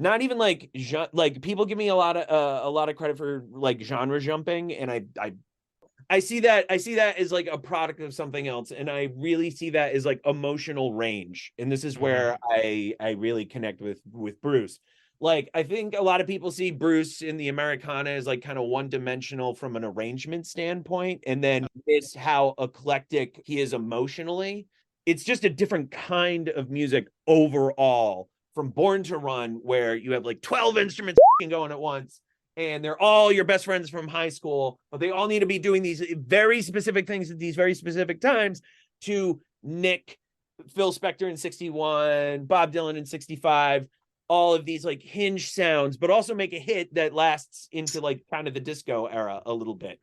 not even like like people give me a lot of credit for like genre jumping, and I see that as like a product of something else, and I really see that as like emotional range. And this is where I really connect with Bruce. Like I think a lot of people see Bruce in the Americana as like kind of one-dimensional from an arrangement standpoint, and then miss how eclectic he is emotionally. It's just a different kind of music overall from Born to Run, where you have like 12 instruments going at once, and they're all your best friends from high school, but they all need to be doing these very specific things at these very specific times, to Nick, Phil Spector in 61, Bob Dylan in 65, all of these like hinge sounds, but also make a hit that lasts into like kind of the disco era a little bit.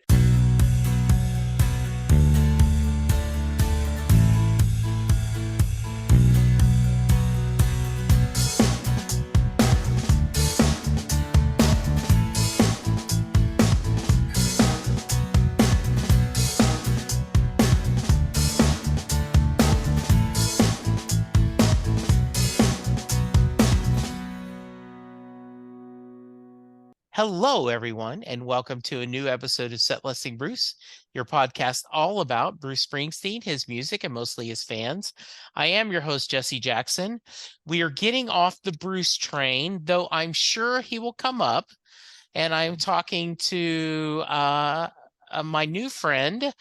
Hello, everyone, and welcome to a new episode of Set Listing Bruce, your podcast all about Bruce Springsteen, his music, and mostly his fans. I am your host, Jesse Jackson. We are getting off the Bruce train, though I'm sure he will come up, and I'm talking to my new friend.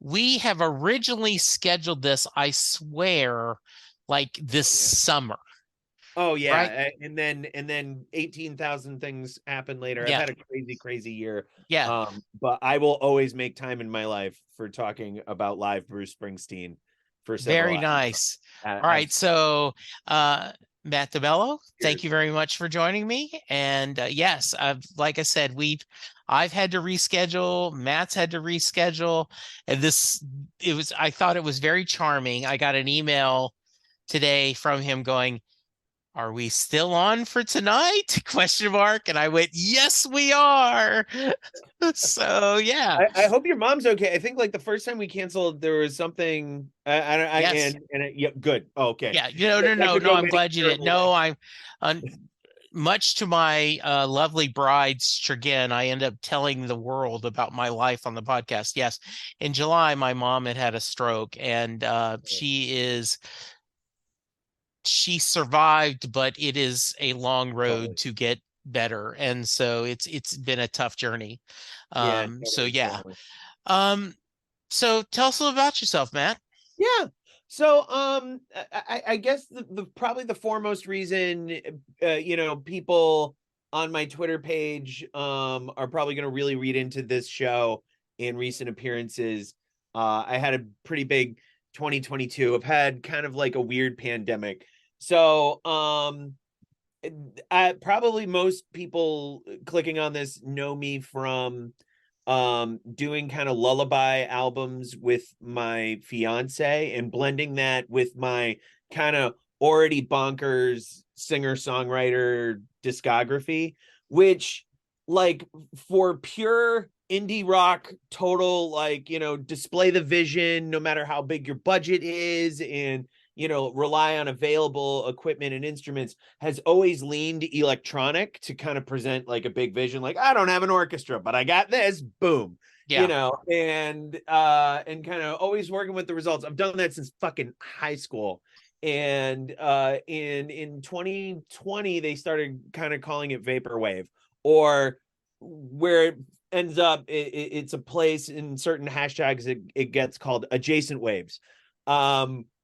We have originally scheduled this, I swear, like this summer. Oh yeah, right? and then 18,000 things happen later. I've Yeah, had a crazy year. yeah. But I will always make time in my life for talking about live Bruce Springsteen for several Very hours. nice. All right, so Matt DeMello, thank you very much for joining me. And yes, like I said, I've had to reschedule, Matt's had to reschedule, and I thought it was very charming. I got an email today from him going, "Are we still on for tonight?" Question mark. And I went, "Yes, we are." So yeah. I hope your mom's okay. I think like the first time we canceled, there was something. Yes. Yeah, good. Oh, okay. Yeah. That could No. go I'm many glad you didn't. terrible No, ways. much to my lovely bride's chagrin, I end up telling the world about my life on the podcast. Yes, in July, my mom had a stroke, and she survived, but it is a long road Totally. to get better, and so it's been a tough journey. Yeah, So totally, yeah. totally. Um, so tell us a little about yourself, Matt. Yeah. So I guess the probably the foremost reason people on my Twitter page are probably going to really read into this show in recent appearances. I had a pretty big 2022. I've had kind of like a weird pandemic. So probably most people clicking on this know me from doing kind of lullaby albums with my fiance and blending that with my kind of already bonkers singer-songwriter discography, which like for pure indie rock, total like display the vision no matter how big your budget is, and rely on available equipment and instruments, has always leaned electronic to kind of present like a big vision. Like, I don't have an orchestra, but I got this, boom, Yeah. and kind of always working with the results. I've done that since fucking high school. And in 2020, they started kind of calling it vaporwave, or where it ends up, it's a place in certain hashtags, it gets called adjacent waves.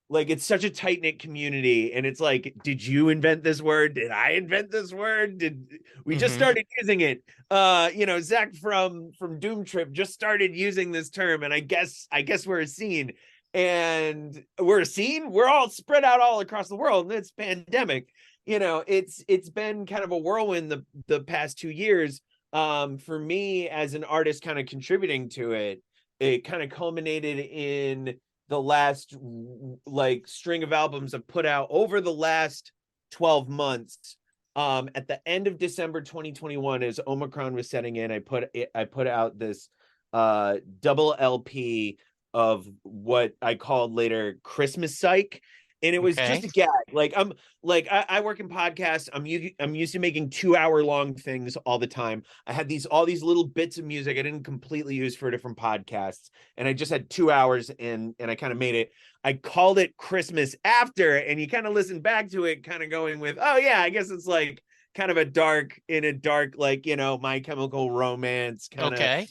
Like it's such a tight-knit community, and it's like, did you invent this word? Did I invent this word? Did we just started using it? Zach from Doom Trip just started using this term, and I guess we're a scene. And we're all spread out all across the world, and it's pandemic. It's been kind of a whirlwind the past 2 years. For me as an artist kind of contributing to it, it kind of culminated in the last like string of albums I've put out over the last 12 months. At the end of December 2021, as Omicron was setting in, I put out this double LP of what I called later Christmas Psych. and it was just Okay. a gag. I work in podcasts. I'm used to making 2 hour long things all the time. I had all these little bits of music I didn't completely use for different podcasts, and I just had 2 hours, and I kind of made it. I called it Christmas After, and you kind of listen back to it, kind of going with, oh yeah, I guess it's like kind of a dark, like, My Chemical Romance kind of Okay.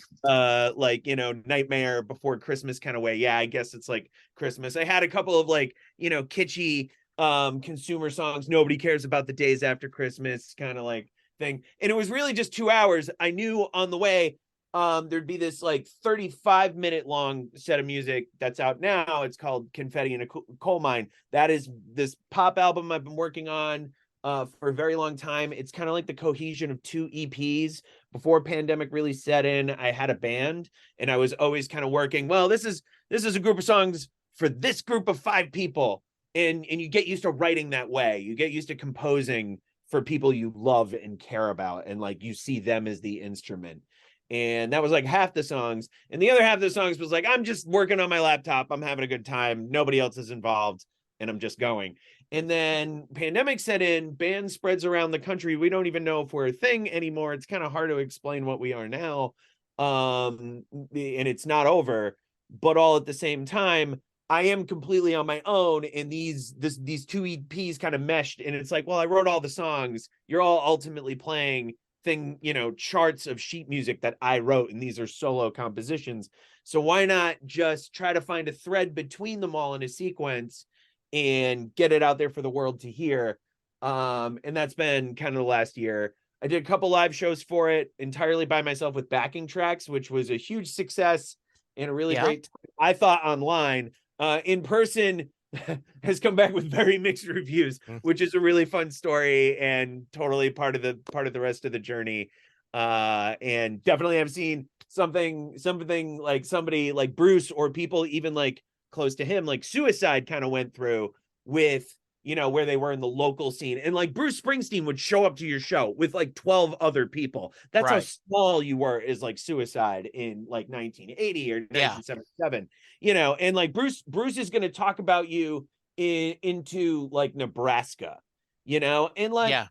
like, Nightmare Before Christmas kind of way. Yeah, I guess it's like Christmas. I had a couple of like, kitschy consumer songs, Nobody Cares About the Days After Christmas kind of like thing. And it was really just 2 hours. I knew on the way there'd be this like 35-minute long set of music that's out now. It's called Confetti in a Coal Mine. That is this pop album I've been working on for a very long time. It's kind of like the cohesion of two EPs. Before pandemic really set in, I had a band, and I was always kind of working, well, this is a group of songs for this group of 5 people. And you get used to writing that way. You get used to composing for people you love and care about, and like you see them as the instrument. And that was like half the songs. And the other half of the songs was like, I'm just working on my laptop. I'm having a good time. Nobody else is involved. And I'm just going. And then pandemic set in, band spreads around the country. We don't even know if we're a thing anymore. It's kind of hard to explain what we are now. And it's not over, but all at the same time, I am completely on my own. And these two EPs kind of meshed. And it's like, well, I wrote all the songs. You're all ultimately playing charts of sheet music that I wrote, and these are solo compositions. So why not just try to find a thread between them all in a sequence and get it out there for the world to hear? And that's been kind of the last year. I did a couple live shows for it entirely by myself with backing tracks, which was a huge success and a really great time. I thought online. In person has come back with very mixed reviews, which is a really fun story and totally part of the rest of the journey. And definitely I've seen something like somebody like Bruce, or people even like close to him, like Suicide kind of went through with, where they were in the local scene. And like Bruce Springsteen would show up to your show with like 12 other people. That's how small you were as like Suicide in like 1980 or 1977, and like Bruce is going to talk about you into like Nebraska, and like,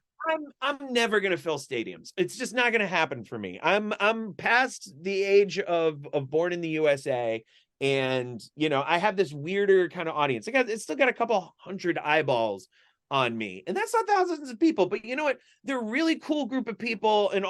I'm never going to fill stadiums. It's just not going to happen for me. I'm past the age of Born in the USA. And I have this weirder kind of audience. It's still got a couple hundred eyeballs on me, and that's not thousands of people, but you know what, they're a really cool group of people, and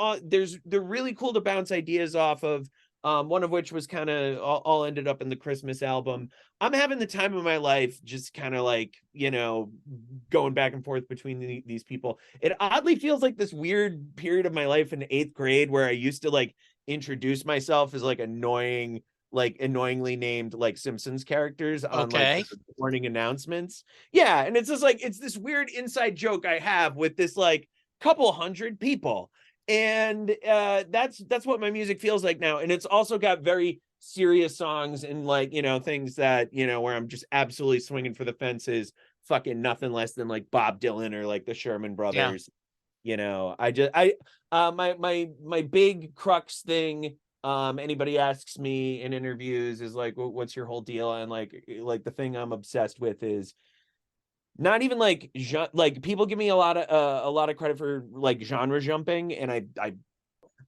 they're really cool to bounce ideas off of. One of which was kind of all ended up in the Christmas album. I'm having the time of my life, just kind of like, going back and forth between these people. It oddly feels like this weird period of my life in 8th grade where I used to like introduce myself as like annoyingly named like Simpsons characters on like the morning announcements. Yeah. And it's just like, it's this weird inside joke I have with this like couple hundred people. And that's what my music feels like now. And it's also got very serious songs and like, things that, where I'm just absolutely swinging for the fences, fucking nothing less than like Bob Dylan or like the Sherman Brothers. My big crux thing, anybody asks me in interviews is like, what's your whole deal? And like the thing I'm obsessed with is not even like people give me a lot of credit for like genre jumping, and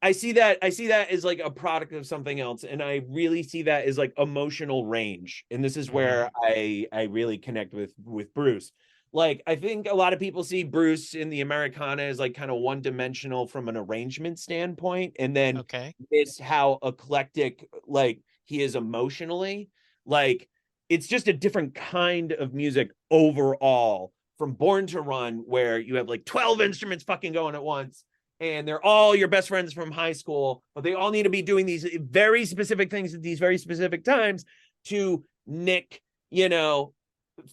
I see that as like a product of something else, and I really see that as like emotional range. And this is where I really connect with Bruce. Like, I think a lot of people see Bruce in the Americana as like kind of one-dimensional from an arrangement standpoint, and then miss how eclectic like he is emotionally. Like, it's just a different kind of music overall from Born to Run, where you have like 12 instruments fucking going at once, and they're all your best friends from high school, but they all need to be doing these very specific things at these very specific times to Nick,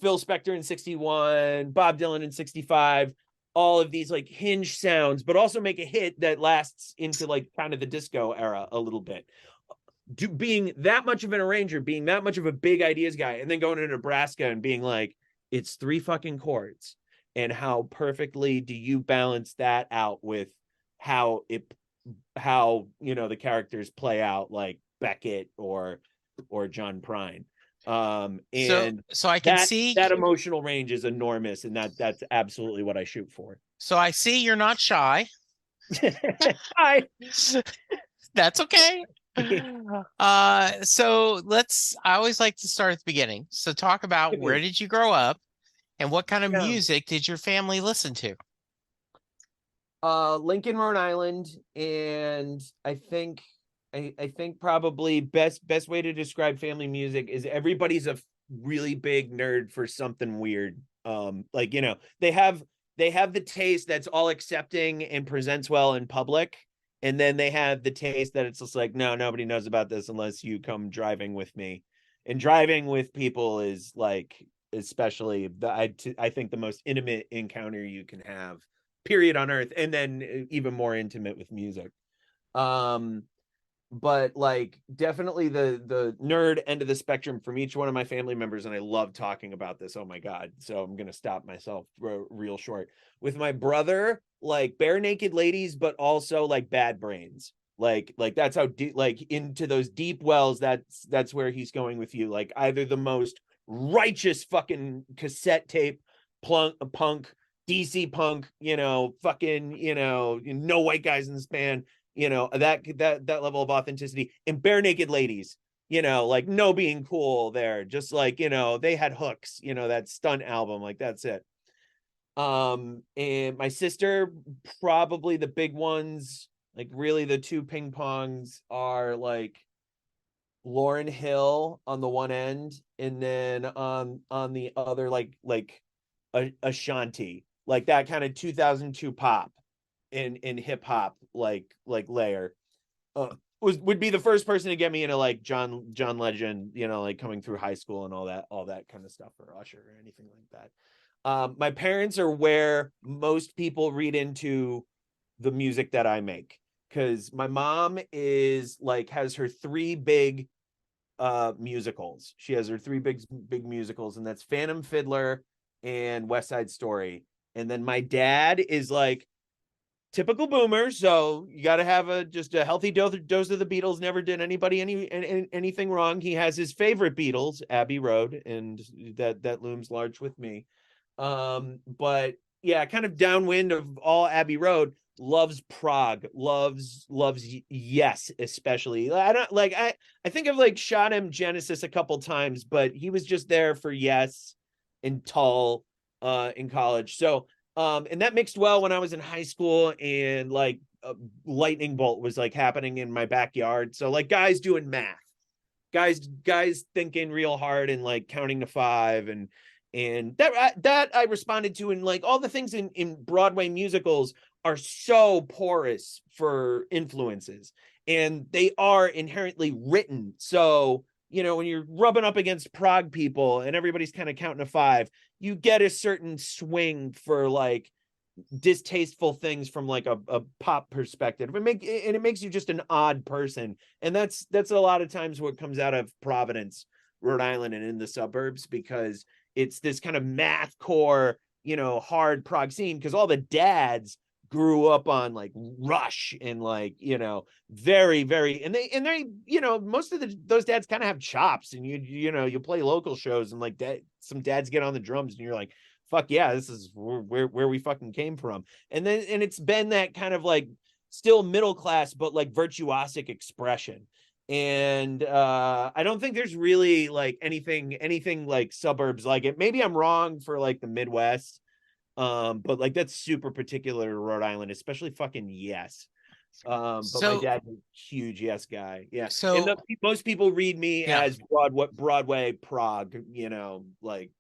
Phil Spector in 61, Bob Dylan in 65, all of these like hinge sounds, but also make a hit that lasts into like kind of the disco era a little bit. Being that much of an arranger, being that much of a big ideas guy, and then going to Nebraska and being like, it's 3 fucking chords. And how perfectly do you balance that out with how the characters play out, like Beckett or John Prine. So And so I can see that emotional range is enormous, and that's absolutely what I shoot for. so I see you're not shy. I That's okay. So I always like to start at the beginning. So talk about where did you grow up and what kind of yeah. music did your family listen to? Lincoln, Rhode Island, and I think probably best way to describe family music is everybody's a really big nerd for something weird. Like, you know, they have the taste that's all accepting and presents well in public, and then they have the taste that it's just like, no, nobody knows about this unless you come driving with me. And driving with people is like, especially I think the most intimate encounter you can have, period, on earth, and then even more intimate with music. um but like definitely the nerd end of the spectrum from each one of my family members, and I love talking about this, oh my god, so I'm gonna stop myself real short. With my brother, like bare naked ladies, but also like Bad Brains, like that's how deep, like into those deep wells, that's where he's going with you, like either the most righteous fucking cassette tape punk DC punk, you know, fucking, you know, no white guys in this band, you know, that level of authenticity, and bare naked ladies, you know, like no being cool there, just like, you know, they had hooks, you know, that stunt album, like that's it. And my sister, probably the big ones, like really the two ping pongs are like Lauryn Hill on the one end, and then on the other, like Ashanti, like that kind of 2002 pop in hip hop, like layer. Would be the first person to get me into like John Legend, you know, like coming through high school and all that kind of stuff, or Usher or anything like that. My parents are where most people read into the music that I make, because my mom is like has her three big musicals. She has her three big musicals, and that's Phantom Fiddler and West Side Story. And then my dad is like typical boomer, so you got to have just a healthy dose of the Beatles. Never did anybody anything wrong. He has his favorite Beatles, Abbey Road, and that looms large with me. But yeah, kind of downwind of all Abbey Road, loves Prague, loves Yes, especially. I don't like I think I've like shot him Genesis a couple times, but he was just there for Yes and Tull in college. So and that mixed well when I was in high school, and like a lightning bolt was like happening in my backyard. So like guys doing math, guys thinking real hard and like counting to five, and that I responded to. And like all the things in Broadway musicals are so porous for influences, and they are inherently written. So, you know, when you're rubbing up against Prague people and everybody's kind of counting to five, you get a certain swing for like distasteful things from like a pop perspective. It makes you just an odd person. And that's a lot of times what comes out of Providence, Rhode Island, and in the suburbs, because it's this kind of math core, you know, hard prog scene, because all the dads grew up on like Rush and like, you know, very, and they you know, most of those dads kind of have chops, and you know, you play local shows, and like some dads get on the drums, and you're like, fuck yeah, this is where we fucking came from. And it's been that kind of like still middle class, but like virtuosic expression. And I don't think there's really like anything like suburbs like it. Maybe I'm wrong for like the Midwest, but like that's super particular to Rhode Island, especially fucking Yes. But my So dad's a huge Yes guy. Yeah. And so most people read me yeah. as Broadway Prague, you know, like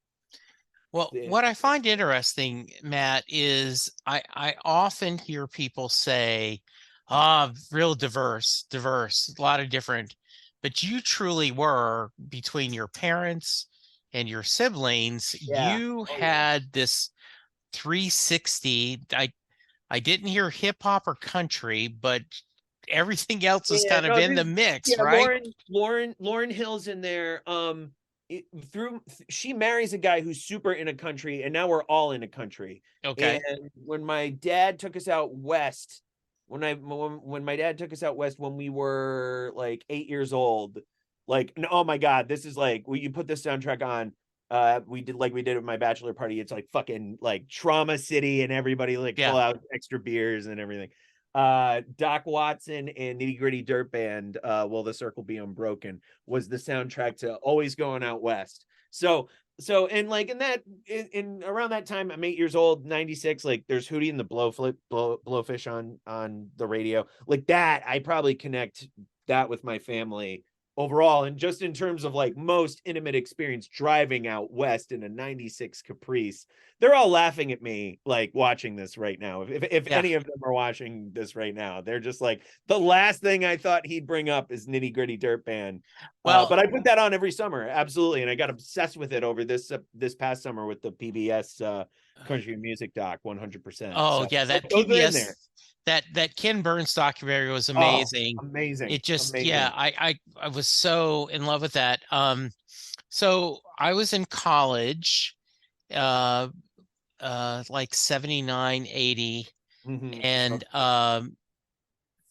Well, yeah. what I find interesting, Matt, is I often hear people say, ah, real diverse, a lot of different, but you truly were, between your parents and your siblings, Yeah. you Oh yeah. had this 360. I didn't hear hip hop or country, but everything else is Yeah, kind of no, in the there's mix, yeah, right? Lauryn Hill's in there. Through she marries a guy who's super in a country, and now we're all in a country. And Okay. when my dad took us out west, when my dad took us out west when we were like 8 years old, Like, oh my God, this is like, you put this soundtrack on. We did like we did at my bachelor party. It's like fucking like Trauma City, and everybody like Yeah. pull out extra beers and everything. Doc Watson and Nitty Gritty Dirt Band, Will the Circle Be Unbroken, was the soundtrack to Always Going Out West. And like in around that time, I'm 8 years old, 96. Like there's Hootie and the Blowfish on the radio. Like that, I probably connect that with my family overall. And just in terms of like most intimate experience driving out west in a 96 Caprice, they're all laughing at me like watching this right now. If Yeah. any of them are watching this right now, they're just like, the last thing I thought he'd bring up is Nitty Gritty Dirt Band. Well, But I put that on every summer, absolutely, and I got obsessed with it over this past summer with the PBS country music doc, 100%. oh So yeah, that those are in PBS, there. that Ken Burns documentary was Oh, amazing. amazing, It just, amazing. yeah, I was so in love with that. So I was in college, uh, like 79, 80, Mm-hmm. and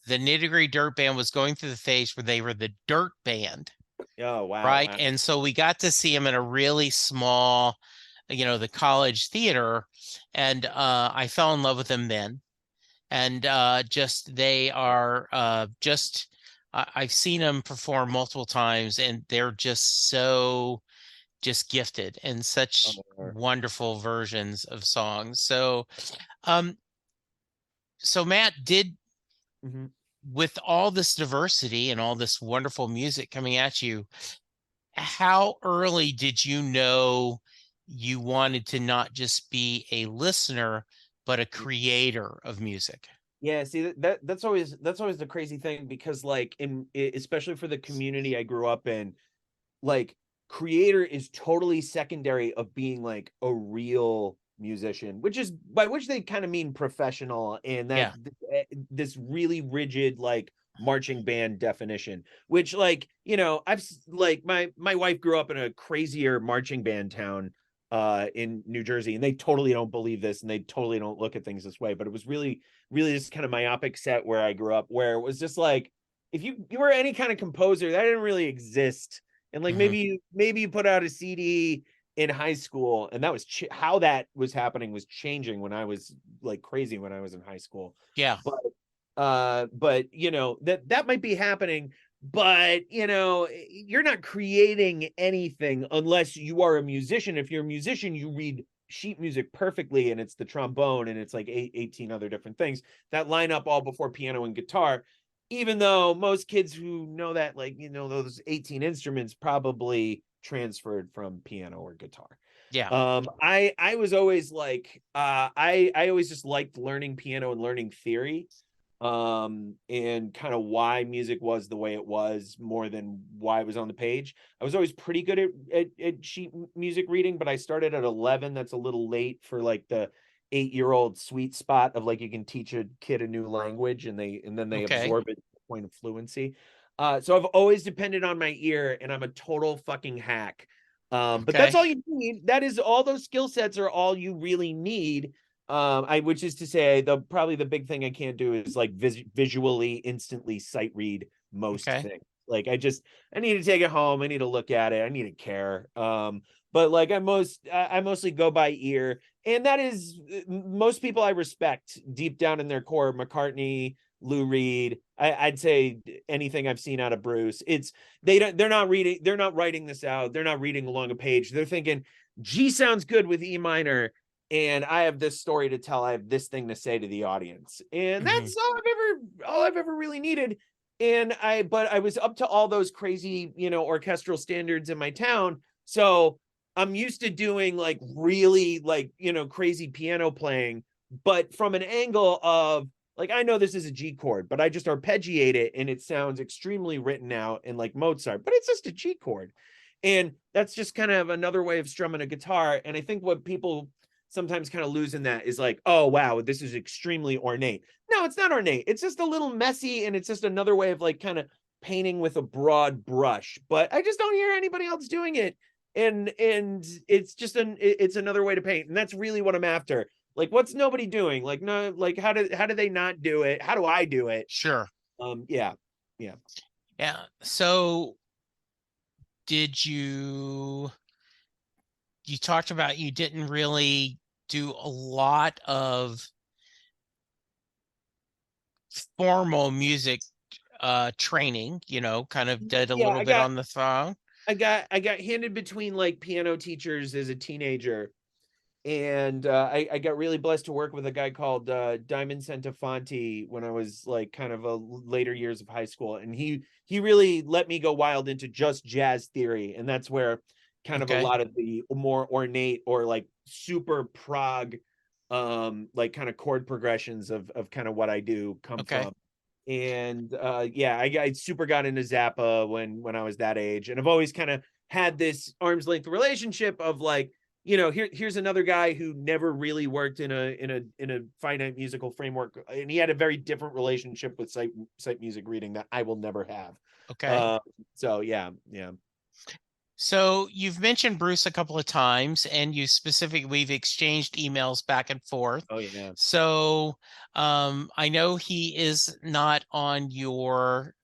the Nitty Gritty Dirt Band was going through the phase where they were the dirt band, Oh wow, right? wow. And so we got to see them in a really small, the college theater, and I fell in love with them then. And just they are just I've seen them perform multiple times, and they're just so just gifted and such Oh, wonderful versions of songs. Um, so Matt, did mm-hmm. with all this diversity and all this wonderful music coming at you, how early did you know you wanted to not just be a listener, but a creator of music? Yeah, see that's always the crazy thing, because like especially for the community I grew up in, like creator is totally secondary of being like a real musician, which is by which they kind of mean professional, and that Yeah. this really rigid like marching band definition, which like I've like my wife grew up in a crazier marching band town in New Jersey, and they totally don't believe this, and they totally don't look at things this way, but it was really just kind of myopic set where I grew up, where it was just like, if you were any kind of composer, that didn't really exist. And like Hmm. maybe you put out a CD in high school, and that was how that was happening, was changing when I was like crazy when I was in high school. Yeah. But that might be happening, but you're not creating anything unless you are a musician. If you're a musician, you read sheet music perfectly, and it's the trombone, and it's like 18 other different things that line up all before piano and guitar, even though most kids who know that, like, those 18 instruments probably transferred from piano or guitar. Yeah. I was always like, I always just liked learning piano and learning theory, and kind of why music was the way it was, more than why it was on the page. I was always pretty good at sheet music reading, but I started at 11. That's a little late for like the 8-year-old sweet spot of like, you can teach a kid a new language, and then they Okay. absorb it to the point of fluency. So I've always depended on my ear, and I'm a total fucking hack. But that's Okay. all you need. That is all, those skill sets are all you really need. Which is to say, probably the big thing I can't do is like visually instantly sight read most Okay. things. Like I need to take it home, I need to look at it, I need to care. But like I mostly go by ear, and that is most people I respect deep down in their core. McCartney, Lou Reed, I'd say anything I've seen out of Bruce, they're not writing this out, they're not reading along a page, they're thinking G sounds good with E minor, and I have this story to tell, I have this thing to say to the audience, and Hmm. that's all I've ever really needed. But I was up to all those crazy orchestral standards in my town, so I'm used to doing like really like crazy piano playing, but from an angle of like, I know this is a G chord, but I just arpeggiate it, and it sounds extremely written out and like Mozart, but it's just a G chord. And that's just kind of another way of strumming a guitar. And I think what people sometimes kind of lose in that is like, oh wow, this is extremely ornate. No, it's not ornate, it's just a little messy, and it's just another way of like kind of painting with a broad brush, but I just don't hear anybody else doing it. And it's just it's another way to paint, and that's really what I'm after. Like, what's nobody doing? Like, no, like, how do they not do it? How do I do it? Sure. Yeah. Yeah. So did you talked about you didn't really do a lot of formal music training, kind of did a Yeah, little bit on the phone. I got handed between like piano teachers as a teenager, and I got really blessed to work with a guy called Diamond Centafonte when I was like kind of a later years of high school, and he really let me go wild into just jazz theory, and that's where kind of a Okay. lot of the more ornate or like super prog like kind of chord progressions of kind of what I do come Okay. from. And yeah, I super got into Zappa when I was that age, and I've always kind of had this arm's length relationship of like, here's another guy who never really worked in a finite musical framework, and he had a very different relationship with sight music reading that I will never have. Okay. uh so yeah, yeah. So you've mentioned Bruce a couple of times, and we've exchanged emails back and forth. Oh yeah. So I know he is not on your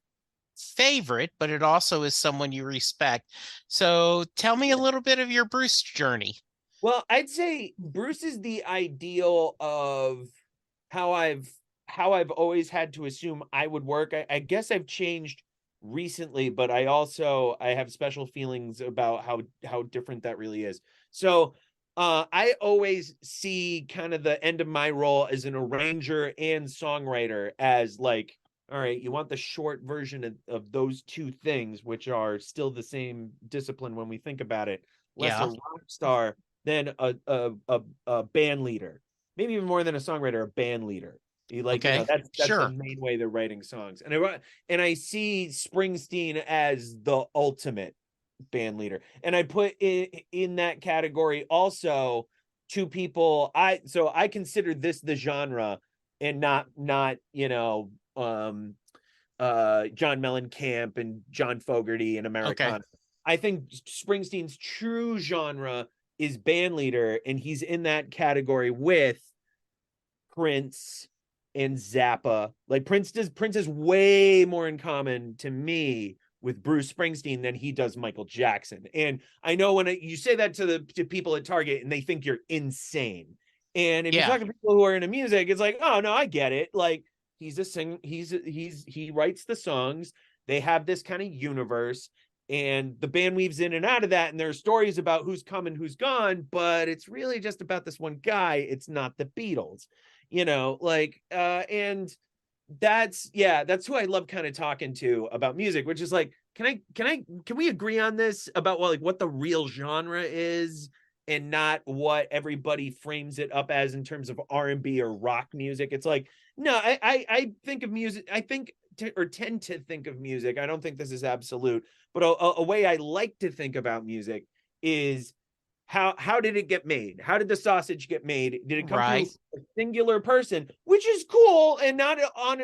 favorite, but it also is someone you respect. So tell me a little bit of your Bruce journey. Well, I'd say Bruce is the ideal of how I've always had to assume I would work. I guess I've changed recently, but I have special feelings about how different that really is. So I always see kind of the end of my role as an arranger and songwriter as like, all right, you want the short version of those two things, which are still the same discipline when we think about it. Less a Yeah. rock star than a band leader, maybe even more than a songwriter, a band leader. Okay. That's the Sure. main way they're writing songs. And I see Springsteen as the ultimate band leader. And I put in that category also two people I consider this the genre, and not John Mellencamp and John Fogerty and Okay. Americana. I think Springsteen's true genre is band leader, and he's in that category with Prince and Zappa. Like Prince is way more in common to me with Bruce Springsteen than he does Michael Jackson. And I know when you say that to people at Target, and they think you're insane. And if you Yeah. talk to people who are into music, it's like, oh no, I get it. Like he's a sing, he writes the songs. They have this kind of universe, and the band weaves in and out of that, and there are stories about who's come and who's gone, but it's really just about this one guy. It's not the Beatles, and that's who I love kind of talking to about music, which is like, can we agree on this about what the real genre is, and not what everybody frames it up as in terms of R&B or rock music? It's like, no, I think of music, I think or tend to think of music, I don't think this is absolute, but a way I like to think about music is how did it get made? How did the sausage get made? Did it come through Right. a singular person, which is cool and not on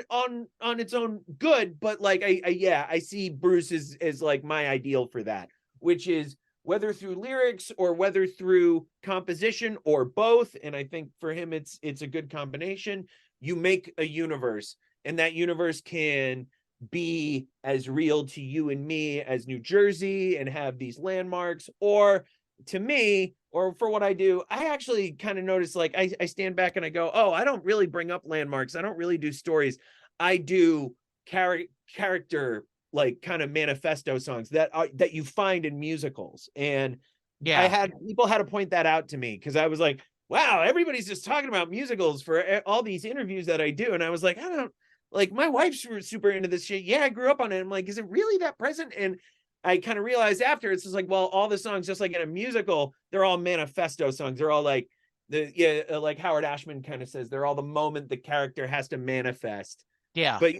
its own good, but like I see Bruce as like my ideal for that, which is whether through lyrics or whether through composition or both. And I think for him it's a good combination. You make a universe, and that universe can be as real to you and me as New Jersey and have these landmarks, or to me, or for what I do, I actually kind of notice, like I stand back and I go, oh, I don't really bring up landmarks. I don't really do stories. I do character, like kind of manifesto songs that you find in musicals. And I Yeah. had people had to point that out to me, because I was like, wow, everybody's just talking about musicals for all these interviews that I do. And I was like, I don't like, my wife's super into this shit. Yeah, I grew up on it. I'm like, is it really that present? And I kind of realized after, it's just like, well, all the songs, just like in a musical, they're all manifesto songs. They're all like like Howard Ashman kind of says, they're all the moment the character has to manifest. Yeah. But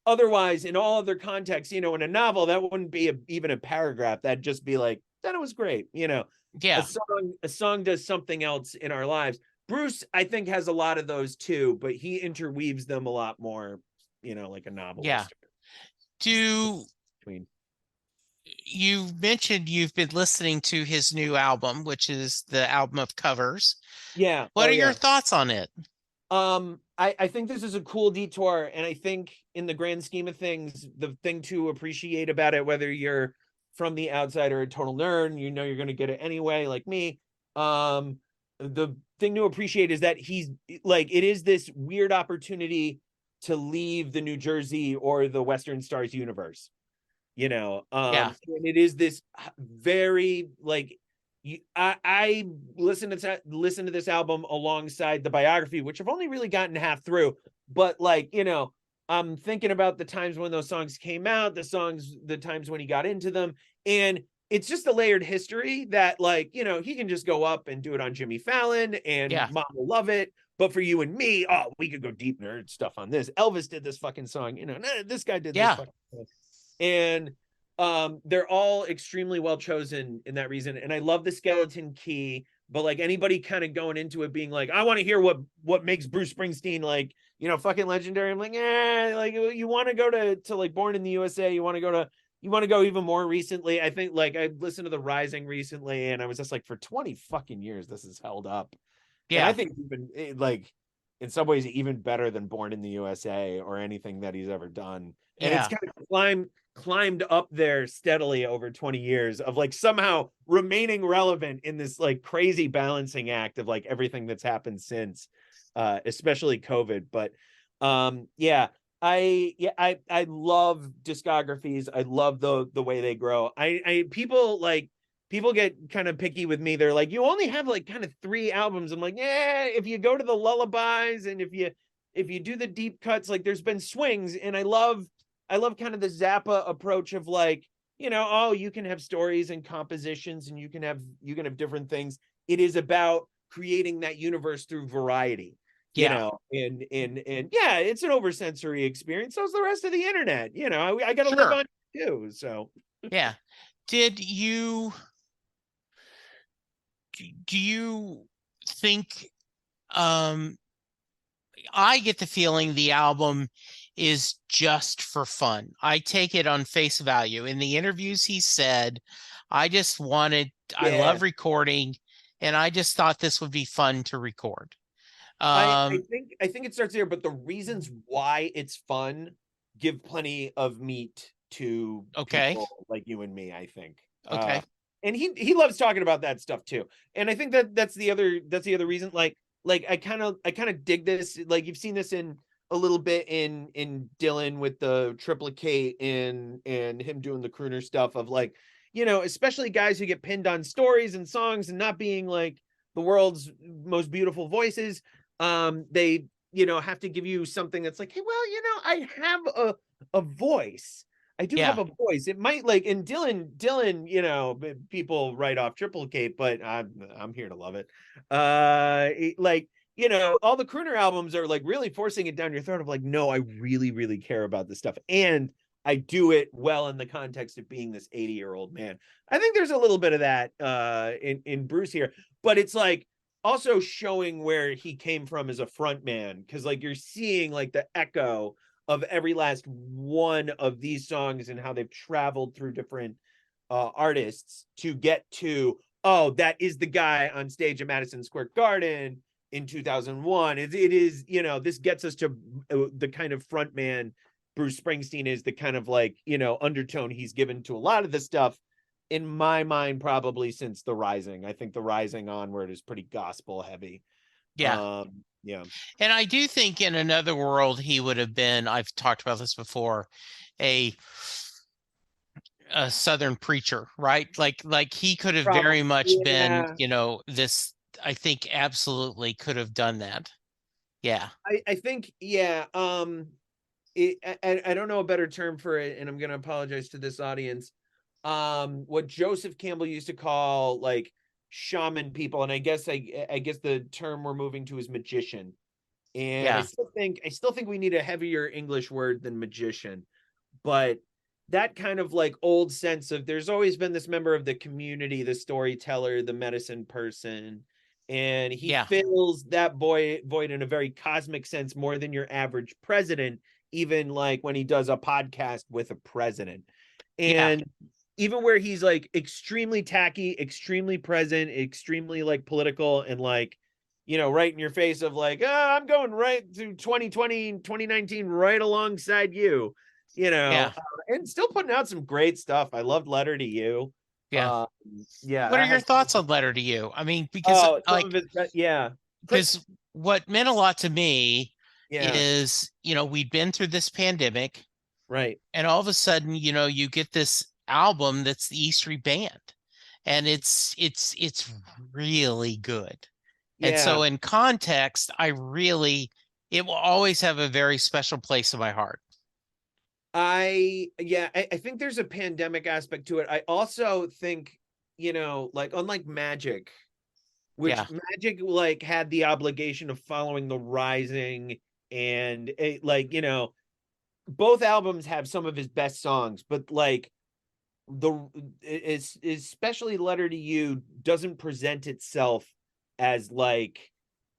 otherwise, in all other contexts, in a novel, that wouldn't be even a paragraph. That'd just be like, that it was great. Yeah. A song does something else in our lives. Bruce, I think, has a lot of those too, but he interweaves them a lot more, like a Yeah. novelist. Do Between. You mentioned you've been listening to his new album, which is the album of covers. Yeah. What Oh are your yeah. thoughts on it? I think this is a cool detour, and I think in the grand scheme of things, the thing to appreciate about it, whether you're from the outside are a total nerd and you know you're going to get it anyway, like me. The thing to appreciate is that he's like, it is this weird opportunity to leave the New Jersey or the Western Stars universe, you know. Yeah. And it is this very like, I listened to this album alongside the biography, which I've only really gotten half through, but like, you know, I'm thinking about the times when those songs came out, the times when he got into them, and it's just a layered history that, like, you know, he can just go up and do it on Jimmy Fallon and Yeah. mom will love it. But for you and me, oh, we could go deep nerd stuff on this. Elvis did this fucking song, you know, this guy did this Yeah. fucking song. And they're all extremely well chosen in that reason. And I love the Skeleton Key, but like anybody kind of going into it being like, I want to hear what makes Bruce Springsteen like, you know, fucking legendary. I'm like, like you want to go to like Born in the USA, you want to go even more recently. I think like I listened to The Rising recently and I was just like, for 20 fucking years this is held up. And I Yeah. think even like in some ways even better than Born in the USA or anything that he's ever done. And it's Yeah. kind of climbed up there steadily over 20 years of like somehow remaining relevant in this like crazy balancing act of like everything that's happened since, especially COVID. But I love discographies. I love the way they grow. People get kind of picky with me. They're like, you only have like kind of 3 albums. I'm like, yeah, if you go to the lullabies and if you do the deep cuts, like there's been swings. And I love kind of the Zappa approach of like, you know, oh, you can have stories and compositions and you can have different things. It is about creating that universe through variety, you Yeah. know, and yeah, it's an oversensory experience. So's the rest of the internet, you know. I got to live Sure. on it too. So Yeah. Did you do you think I get the feeling the album is just for fun. I take it on face value. In the interviews he said, I yeah, love recording and I just thought this would be fun to record. I Um I think it starts there, but the reasons why it's fun give plenty of meat to okay. people like you and me, I think. Okay. And he loves talking about that stuff too. And I think that's the other reason. Like I kind of dig this. Like you've seen this in a little bit in Dylan with the triplicate and him doing the crooner stuff of like, you know, especially guys who get pinned on stories and songs and not being like the world's most beautiful voices. They, you know, have to give you something that's like, hey, well, you know, I have a voice. I do have Yeah. a voice. It might like in Dylan, you know, people write off triplicate, but I'm here to love it. Like, you know, all the crooner albums are like really forcing it down your throat of like, no, I really, really care about this stuff. And I do it well in the context of being this 80-year-old man. I think there's a little bit of that in Bruce here, but it's like also showing where he came from as a front man, because like you're seeing like the echo of every last one of these songs and how they've traveled through different artists to get to, oh, that is the guy on stage at Madison Square Garden in 2001. It is, you know, this gets us to the kind of front man Bruce Springsteen is, the kind of like, you know, undertone he's given to a lot of the stuff in my mind, probably since The Rising. I think The Rising onward is pretty gospel heavy. Yeah. Yeah. And I do think in another world he would have been, I've talked about this before, a Southern preacher, right? Like he could have very Probably. much been, Yeah. you know, this I think absolutely could have done that. Yeah. I think, yeah. I don't know a better term for it, and I'm gonna apologize to this audience. What Joseph Campbell used to call like shaman people, and I guess the term we're moving to is magician. And Yeah. I still think we need a heavier English word than magician, but that kind of like old sense of there's always been this member of the community, the storyteller, the medicine person, and he Yeah. fills that void in a very cosmic sense more than your average president, even like when he does a podcast with a president. Yeah. And even where he's like extremely tacky, extremely present, extremely like political and like, you know, right in your face of like, oh, I'm going right through 2020, 2019, right alongside you. Yeah. and still putting out some great stuff. I loved Letter to You. Yeah. Yeah, What are that your has thoughts on Letter to You? I mean, because oh, some like of it, yeah, but because what meant a lot to me yeah, is, we'd been through this pandemic, right, and all of a sudden, you get this album that's the E Street Band, and it's really good. And yeah. so in context, it will always have a very special place in my heart. I think there's a pandemic aspect to it. I also think, like unlike Magic, Yeah. which Magic like had the obligation of following the Rising and like, both albums have some of his best songs, but like the is especially Letter to You doesn't present itself as like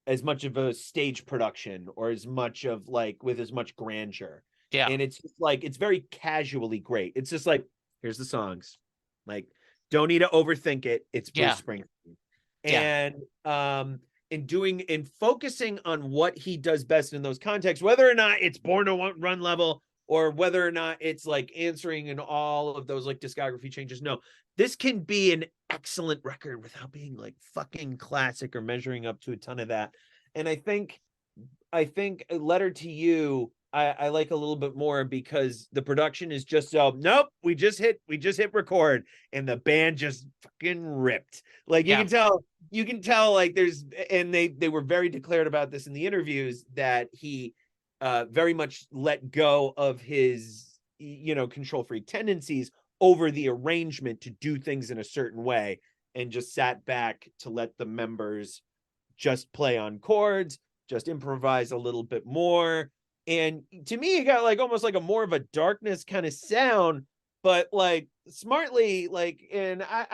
as much of a stage production or as much of like with as much grandeur. Yeah. And it's just like it's very casually great. It's just like here's the songs. Like don't need to overthink it. It's Yeah. Bruce Springsteen. Yeah. And in focusing on what he does best in those contexts, whether or not it's Born to Run level or whether or not it's like answering in all of those like discography changes. No, this can be an excellent record without being like fucking classic or measuring up to a ton of that. And I think a Letter to You I like a little bit more because the production is just so nope, we just hit record and the band just fucking ripped. Like Yeah. you can tell like there's and they were very declared about this in the interviews that he very much let go of his control freak tendencies over the arrangement to do things in a certain way and just sat back to let the members just play on chords, just improvise a little bit more. And to me, it got like almost like a more of a darkness kind of sound, but like smartly, like, and I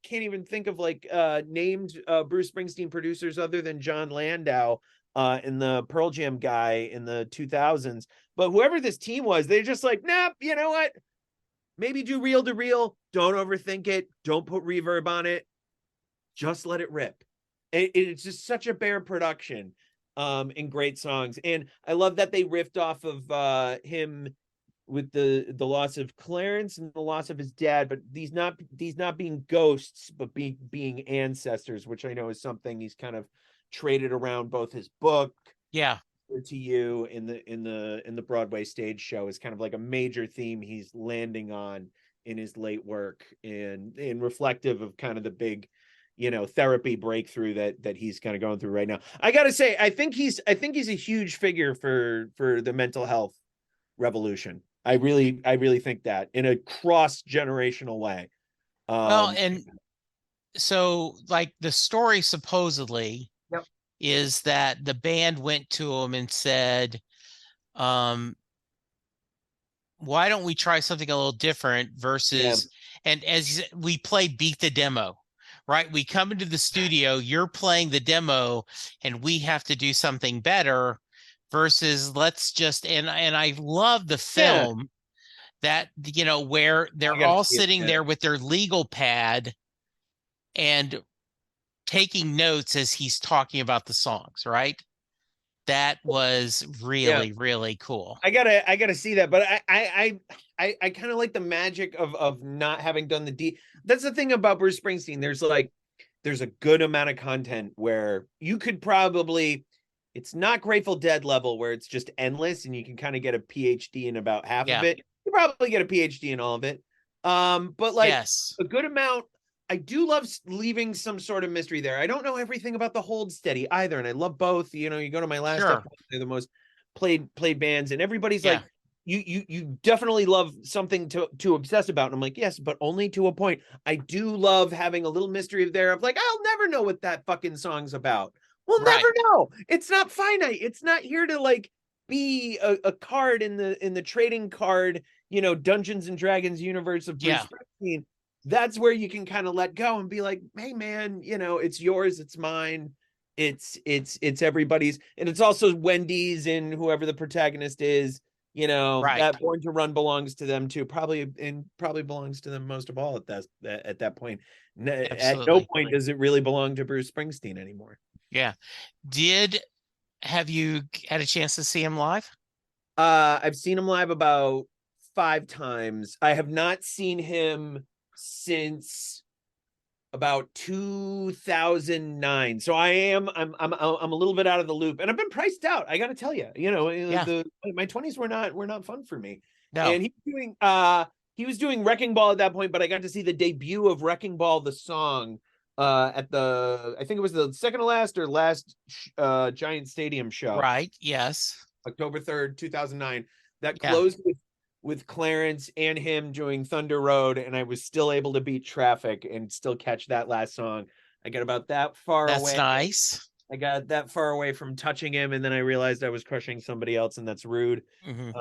can't even think of like named Bruce Springsteen producers other than John Landau and the Pearl Jam guy in the 2000s. But whoever this team was, they're just like, nope, you know what? Maybe do reel to reel. Don't overthink it. Don't put reverb on it. Just let it rip. It's just such a bare production and great songs. And I love that they riffed off of him with the loss of Clarence and the loss of his dad, but these not being ghosts, but being ancestors, which I know is something he's kind of traded around both his book Yeah. to you in the Broadway stage show is kind of like a major theme he's landing on in his late work and reflective of kind of the big therapy breakthrough that he's kind of going through right now. I gotta say, I think he's a huge figure for the mental health revolution. I really think that in a cross-generational way. Well, um and so like the story supposedly Yep. is that the band went to him and said, um, why don't we try something a little different Yeah. versus, and as we play Beat the Demo, right? We come into the studio, you're playing the demo, and we have to do something better versus let's just, and I love the Yeah. film that, where I they're gotta all see it. sitting Yeah. there with their legal pad and taking notes as he's talking about the songs, right? That was Yeah. really, really cool. I gotta see that, but I kind of like the magic of not having done the D. That's the thing about Bruce Springsteen. There's a good amount of content where you could probably it's not Grateful Dead level where it's just endless and you can kind of get a PhD in about half of Yeah. it. You probably get a PhD in all of it. But like Yes. a good amount. I do love leaving some sort of mystery there. I don't know everything about the Hold Steady either, and I love both. You go to my last Sure. episode, they're the most played bands, and everybody's Yeah. like, you definitely love something to obsess about. And I'm like, yes, but only to a point. I do love having a little mystery there of like, I'll never know what that fucking song's about. We'll Right. never know. It's not finite. It's not here to like be a card in the trading card, Dungeons and Dragons universe of Bruce Yeah. Springsteen. That's where you can kind of let go and be like, hey man, it's yours, it's mine, it's everybody's, and it's also Wendy's and whoever the protagonist is, Right. that Born to Run belongs to them too, probably belongs to them most of all at that point. At no Absolutely. point does it really belong to Bruce Springsteen anymore. Yeah. Have you had a chance to see him live? I've seen him live about 5 times. I have not seen him since about 2009. So I'm a little bit out of the loop, and I've been priced out. I got to tell you, Yeah. the my 20s were not fun for me. No. And he was doing Wrecking Ball at that point, but I got to see the debut of Wrecking Ball the song at the I think it was the second to last or last Giant Stadium show, Right. Yes. October 3rd, 2009. That Yeah. closed with Clarence and him doing Thunder Road, and I was still able to beat traffic and still catch that last song. I got about that far That's away. nice. I got that far away from touching him, and then I realized I was crushing somebody else, and that's rude. Hmm.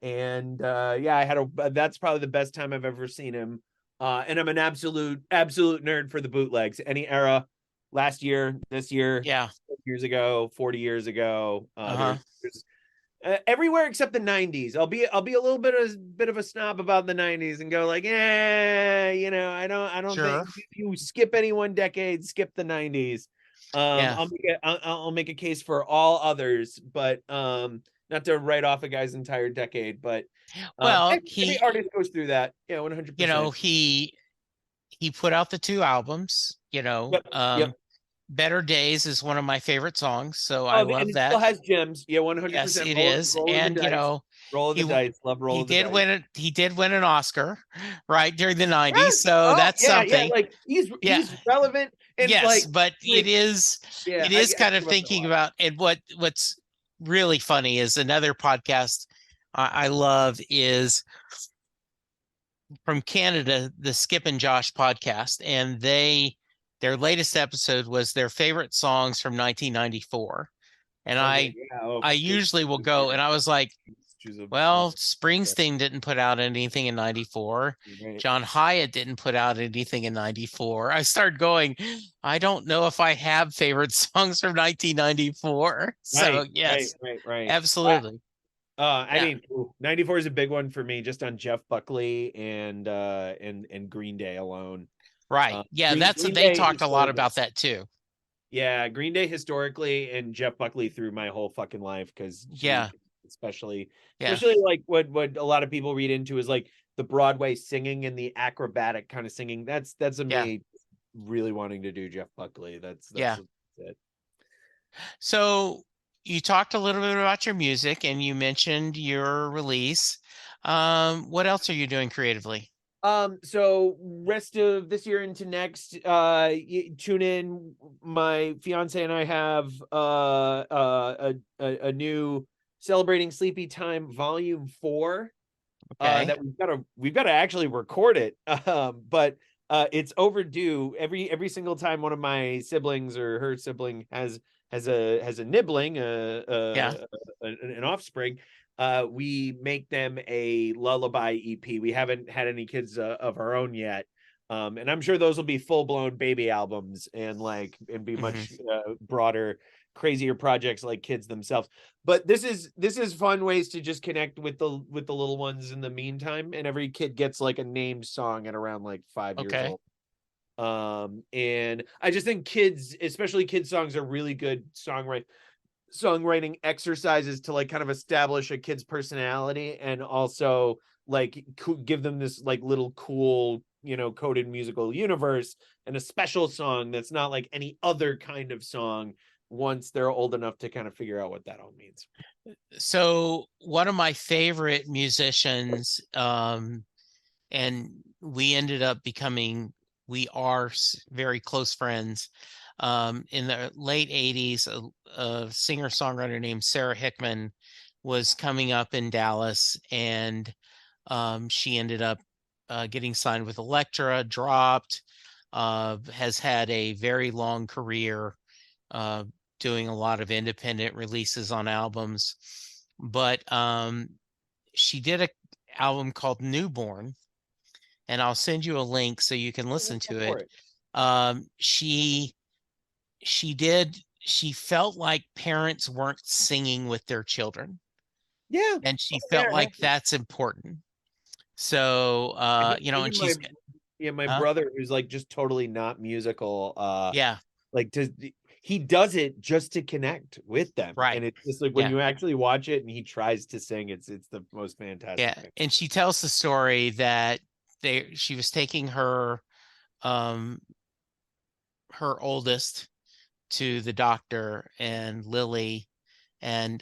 Yeah, that's probably the best time I've ever seen him. And I'm an absolute nerd for the bootlegs. Any era, last year, this year, Yeah. years ago, 40 years ago. Uh-huh. There's everywhere except the 90s. I'll be a little bit of a snob about the 90s and go like, I don't Sure. think if you skip any one decade, skip the 90s. Yeah. I'll make a case for all others, but not to write off a guy's entire decade, but Well, every artist goes through that. Yeah, you know, 100%. he put out the 2 albums, Yep, yep. Better Days is one of my favorite songs, so I Oh, and love it still that. has gems. Yeah, Yes, 100%. it Roll, is. roll of the And dice. Roll of he the dice. Love roll he of the did dice. win it. He did win an Oscar, right, during the Yeah. 90s. So Oh, that's yeah, yeah. something. Like he's Yeah. he's relevant and Yes, but like yeah, it I is think kind of about that a thinking lot. about, and what's really funny is another podcast I love is from Canada, the Skip and Josh podcast, and their latest episode was their favorite songs from 1994. And Okay, yeah. Oh, I good. usually will Good go, year. and I was like, Choose a well, awesome. Yeah, Springsteen didn't put out anything in 94. right. John Hyatt didn't put out anything in 94. I started going, I don't know if I have favorite songs from 1994. So, Right, right, yes, right, right. absolutely. I Yeah, mean, 94 is a big one for me, just on Jeff Buckley and Green Day alone. right. Yeah, Green they Day talked a lot historically. about that too. Yeah, Green Day historically and Jeff Buckley through my whole fucking life, because Yeah, especially yeah, like what a lot of people read into is like the Broadway singing and the acrobatic kind of singing. That's a yeah, me really wanting to do Jeff Buckley. That's yeah. it. So you talked a little bit about your music and you mentioned your release. What else are you doing creatively? So rest of this year into next, tune in. My fiance and I have a new Celebrating Sleepy Time Volume 4 Okay. that we've got to actually record it. But it's overdue. Every single time one of my siblings or her sibling has a nibbling, Yeah. an offspring, we make them a lullaby EP. We haven't had any kids of our own yet. And I'm sure those will be full-blown baby albums and be Hmm. much broader, crazier projects like kids themselves. But this is fun ways to just connect with the little ones in the meantime. And every kid gets like a named song at around like 5 years Okay. old. And I just think kids, especially kids songs, are really good songwriting exercises to like kind of establish a kid's personality, and also like give them this like little cool, coded musical universe, and a special song that's not like any other kind of song once they're old enough to kind of figure out what that all means. So one of my favorite musicians, and we are very close friends. In the late 80s, a singer-songwriter named Sarah Hickman was coming up in Dallas, and she ended up getting signed with Elektra, dropped, has had a very long career, uh, doing a lot of independent releases on albums. But she did a album called Newborn, and I'll send you a link so you can Yeah, listen go to for it. it. Um, she she felt like parents weren't singing with their children, Yeah. and she Oh, yeah, felt it like happens. that's important. So and Even my huh? brother, who's like just totally not musical, Yeah. like to he does it just to connect with them. Right. And it's just like when Yeah. you actually watch it and he tries to sing, it's the most fantastic Yeah. thing. And she tells the story that she was taking um her oldest to the doctor, and Lily, and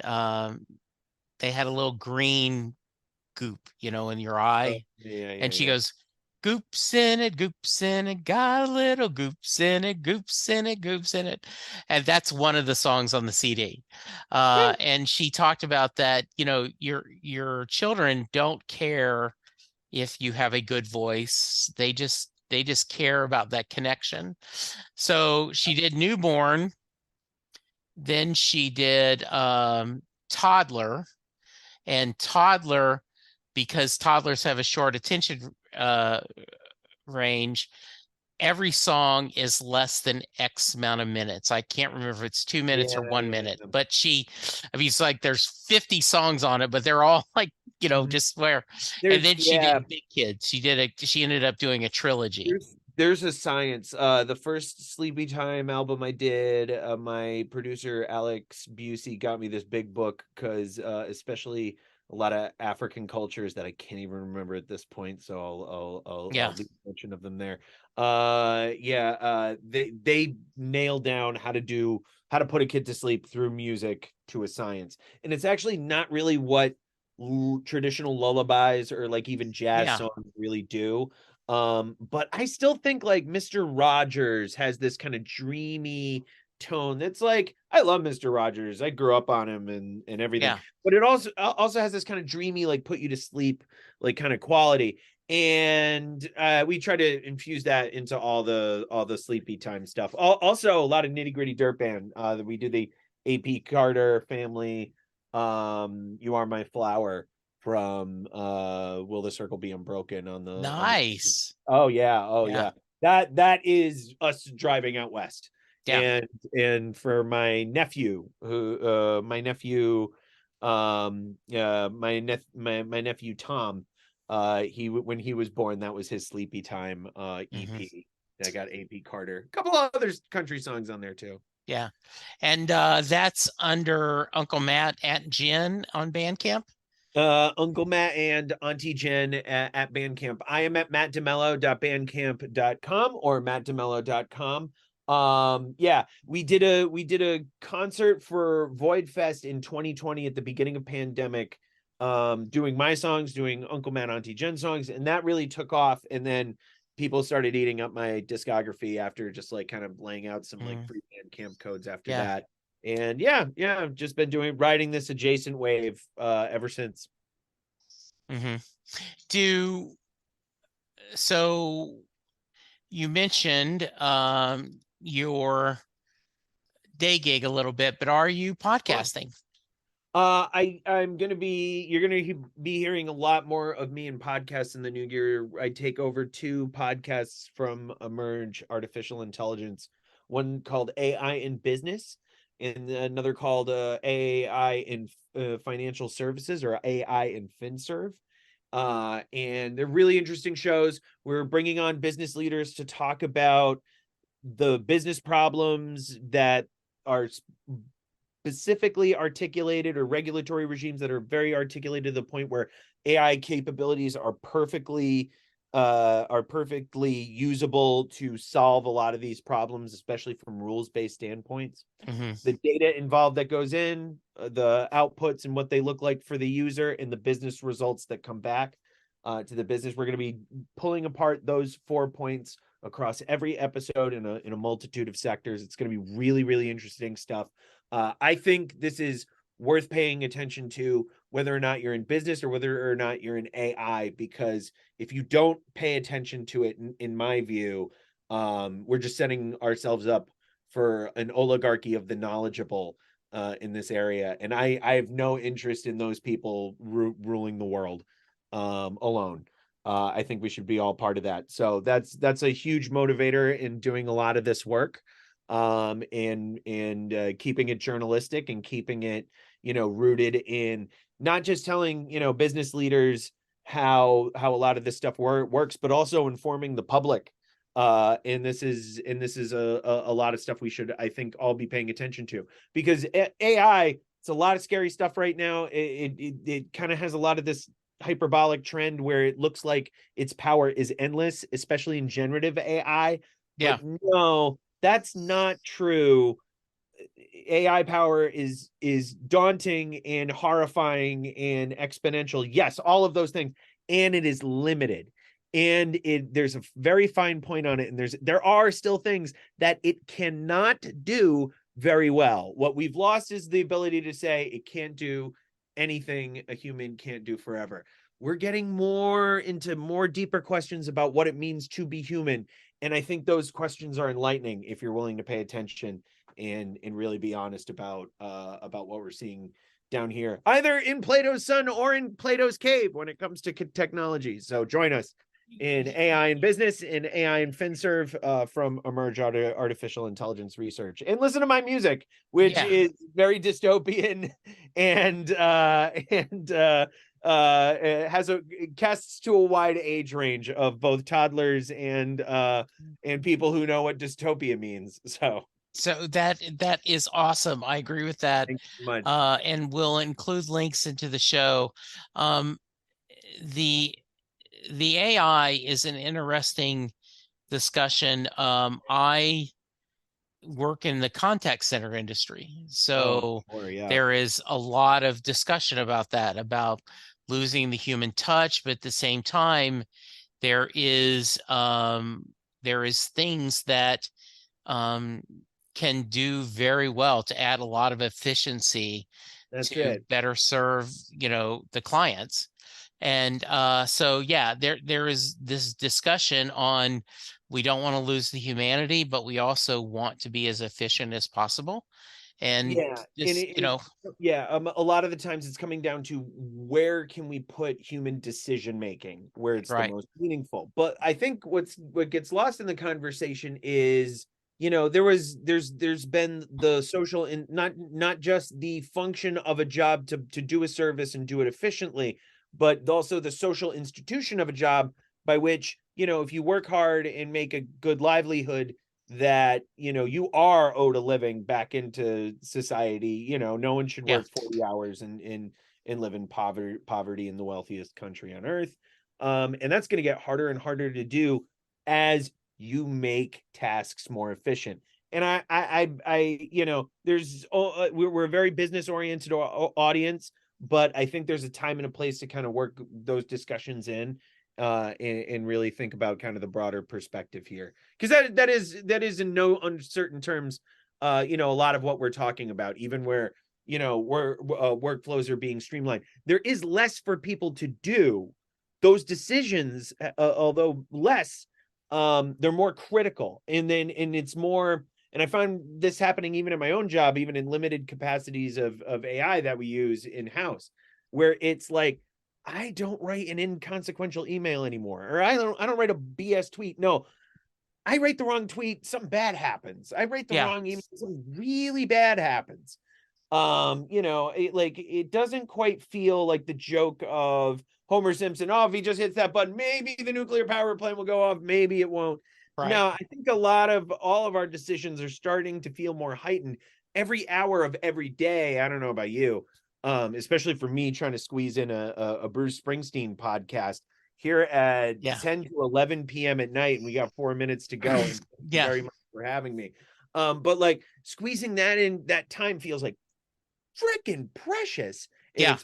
they had a little green goop, in your Oh, eye. yeah, And yeah, she yeah. goes, goops in it, got a little goops in it, goops in it, goops in it. And that's one of the songs on the CD. Yeah. And she talked about that, your children don't care if you have a good voice. They just care about that connection. So she did newborn, then she did toddler, and toddler, because toddlers have a short attention range, every song is less than X amount of minutes. I can't remember if it's 2 minutes Yeah, or 1 minute, yeah. but it's like there's 50 songs on it, but they're all like, Mhm. just where. And There's then she did Big Kids. She ended up doing a trilogy. there's a science. The first Sleepy Time album I did, my producer Alex Busey got me this big book because especially a lot of African cultures that I can't even remember at this point, so I'll Yeah. leave mention of them there. They nailed down how to put a kid to sleep through music to a science, and it's actually not really what traditional lullabies or like even jazz Yeah. songs really do. But I still think like Mr. Rogers has this kind of dreamy tone that's like, I love Mr. Rogers. I grew up on him and everything. Yeah. But it also has this kind of dreamy, like put you to sleep, like kind of quality. And we try to infuse that into all the sleepy time stuff. Also a lot of nitty-gritty dirt band. That we do the AP Carter family, You Are My Flower from Will the Circle Be Unbroken on the Nice. oh yeah, oh Yeah. yeah. That is us driving out west. Yeah. And for my nephew who my nephew Tom, when he was born, that was his Sleepy Time Hmm. EP. I got AP Carter. A couple of other country songs on there too. Yeah. And that's under Uncle Matt at Jen on Bandcamp. Uncle Matt and Auntie Jen at Bandcamp. I am at mattdemello.bandcamp.com or mattdemello.com. Yeah, we did a concert for Void Fest in 2020 at the beginning of pandemic, doing my songs, doing Uncle Matt, Auntie Jen songs, and that really took off. And then people started eating up my discography after just like kind of laying out some like free Bandcamp codes after Yeah. that. And yeah, I've just been riding this adjacent wave ever since. Hmm. Do so you mentioned your day gig a little bit, but are you Sure. podcasting? I'm gonna be you're gonna be hearing a lot more of me in podcasts in the new year. I take over two podcasts from Emerge Artificial Intelligence, one called AI in Business, and another called AI in Financial Services, or AI in FinServe. And they're really interesting shows. We're bringing on business leaders to talk about the business problems that are specifically articulated, or regulatory regimes that are very articulated to the point where AI capabilities are perfectly usable to solve a lot of these problems, especially from rules-based standpoints. Hmm. The data involved that goes in, the outputs and what they look like for the user, and the business results that come back to the business. We're going to be pulling apart those 4 points across every episode in a multitude of sectors. It's going to be really, really interesting stuff. I think this is worth paying attention to, whether or not you're in business or whether or not you're in AI, because if you don't pay attention to it, in my view, we're just setting ourselves up for an oligarchy of the knowledgeable in this area. And I have no interest in those people ruling the world alone. I think we should be all part of that. So that's a huge motivator in doing a lot of this work, and keeping it journalistic and keeping it, rooted in not just telling, business leaders how a lot of this stuff works, but also informing the public And this is a lot of stuff we should, I think, all be paying attention to, because AI, it's a lot of scary stuff right now. It kind of has a lot of this hyperbolic trend where it looks like its power is endless, especially in generative AI. Yeah. But no, that's not true. AI power is daunting and horrifying and exponential. Yes, all of those things, and it is limited. And there's a very fine point on it, and there are still things that it cannot do very well. What we've lost is the ability to say it can't do anything a human can't do forever. We're getting more into more deeper questions about what it means to be human, and I think those questions are enlightening if you're willing to pay attention and really be honest about what we're seeing down here, either in Plato's Sun or in Plato's Cave when it comes to technology. So join us in AI in Business, in AI in FinServe, from Emerge Artificial Intelligence Research, and listen to my music, which Yeah. is very dystopian and it has it casts to a wide age range of both toddlers and people who know what dystopia means. So that is awesome. I agree with that. Thanks so much. And we'll include links into the show. Um, the the AI is an interesting discussion. I work in the contact center industry, so Sure, yeah. there is a lot of discussion about that, about losing the human touch, but at the same time, there is things that can do very well to add a lot of efficiency That's to it. better serve, the clients. And so yeah, there is this discussion on, we don't want to lose the humanity, but we also want to be as efficient as possible. And Yeah, and just, yeah, a lot of the times it's coming down to where can we put human decision making where it's the right. most meaningful. But I think what gets lost in the conversation is, there's been the social, and not just the function of a job to do a service and do it efficiently, but also the social institution of a job, by which, if you work hard and make a good livelihood, that you are owed a living back into society. No one should Yeah. work 40 hours and live in poverty in the wealthiest country on earth. And that's going to get harder and harder to do as you make tasks more efficient. And there's we're a very business oriented audience, but I think there's a time and a place to kind of work those discussions in, and really think about kind of the broader perspective here, because that is in no uncertain terms, a lot of what we're talking about, even where workflows are being streamlined, there is less for people to do. Those decisions, although less, they're more critical, and it's more. And I find this happening even in my own job, even in limited capacities of AI that we use in house, where it's like, I don't write an inconsequential email anymore, or I don't write a BS tweet. No, I write the wrong tweet, something bad happens. I write the Yeah. wrong email, something really bad happens. It doesn't quite feel like the joke of Homer Simpson. Oh, if he just hits that button, maybe the nuclear power plant will go off, maybe it won't. Right. No, I think all of our decisions are starting to feel more heightened every hour of every day. I don't know about you, especially for me trying to squeeze in a Bruce Springsteen podcast here at 10 to 11 p.m. at night, and we got 4 minutes to go. And thank you very much for having me. But like squeezing that in, that time feels like freaking precious. And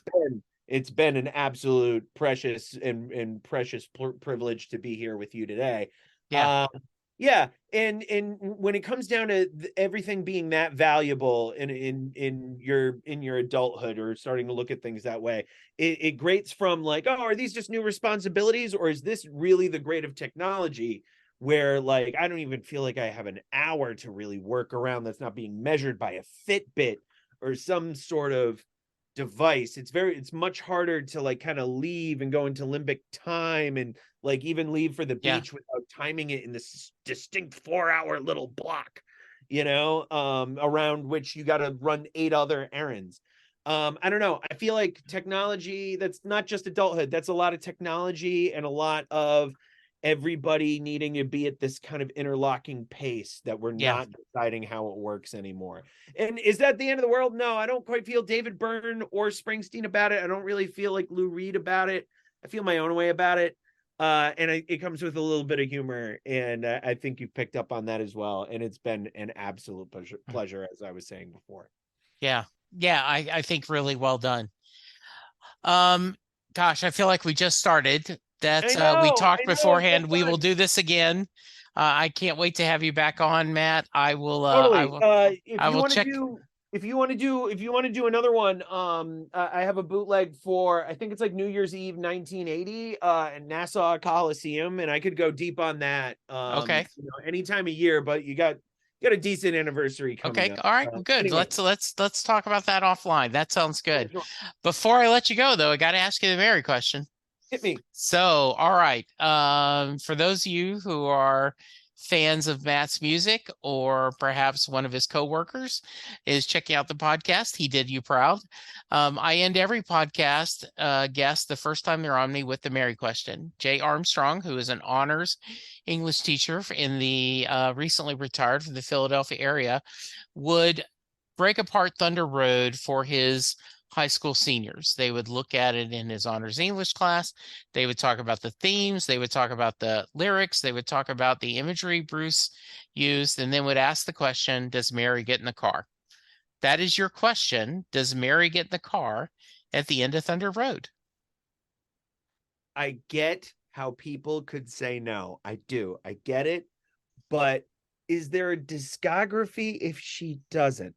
it's been an absolute precious and precious privilege to be here with you today. Yeah, and when it comes down to everything being that valuable in your adulthood, or starting to look at things that way, it grates from like, oh, are these just new responsibilities, or is this really the grade of technology where, like, I don't even feel like I have an hour to really work around that's not being measured by a Fitbit or some sort of device. It's much harder to like kind of leave and go into limbic time, and like even leave for the beach without timing it in this distinct 4-hour little block, around which you got to run 8 other errands. I don't know. I feel like technology, that's not just adulthood. That's a lot of technology and a lot of everybody needing to be at this kind of interlocking pace that we're Yeah. not deciding how it works anymore. And is that the end of the world? No, I don't quite feel David Byrne or Springsteen about it. I don't really feel like Lou Reed about it. I feel my own way about it. It comes with a little bit of humor, and I think you've picked up on that as well. And it's been an absolute pleasure, as I was saying before. Yeah. Yeah. I think really well done. Gosh, I feel like we just started. We talked beforehand. We will do this again. I can't wait to have you back on, Matt. I will. Totally. I will check. If you want to do another one, I have a bootleg for, I think it's like New Year's Eve 1980 in Nassau Coliseum, and I could go deep on that. Okay. Any time of year, but you got a decent anniversary coming up. All right. Good. Anyway. Let's talk about that offline. That sounds good. Sure. Before I let you go, though, I got to ask you the Mary question. Hit me. So, all right. For those of you who are fans of Matt's music, or perhaps one of his coworkers is checking out the podcast, he did you proud. I end every podcast guest the first time they're on me with the Mary question. Jay Armstrong, who is an honors English teacher in the recently retired from the Philadelphia area, would break apart Thunder Road for his high school seniors. They would look at it in his honors English class. They would talk about the themes. They would talk about the lyrics. They would talk about the imagery Bruce used, and then would ask the question, does Mary get in the car? That is your question. Does Mary get in the car at the end of Thunder Road? I get how people could say no. I do. I get it. But is there a discography if she doesn't?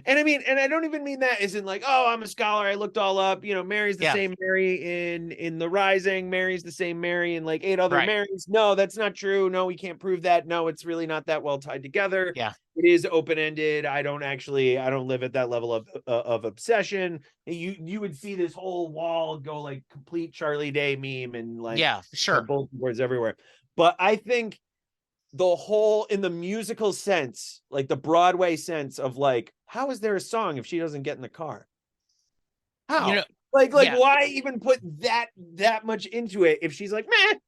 And I mean, and I don't even mean that isn't like, oh, I'm a scholar, I looked all up, Mary's the same Mary in The Rising, Mary's the same Mary in like 8 other Marys. No, that's not true. No, we can't prove that. No, it's really not that well tied together. Yeah. It is open-ended. I don't live at that level of obsession. You would see this whole wall go like complete Charlie Day meme and like bulletin boards everywhere. But I think the whole, in the musical sense, like the Broadway sense of like, how is there a song if she doesn't get in the car? How? Why even put that much into it if she's like, meh?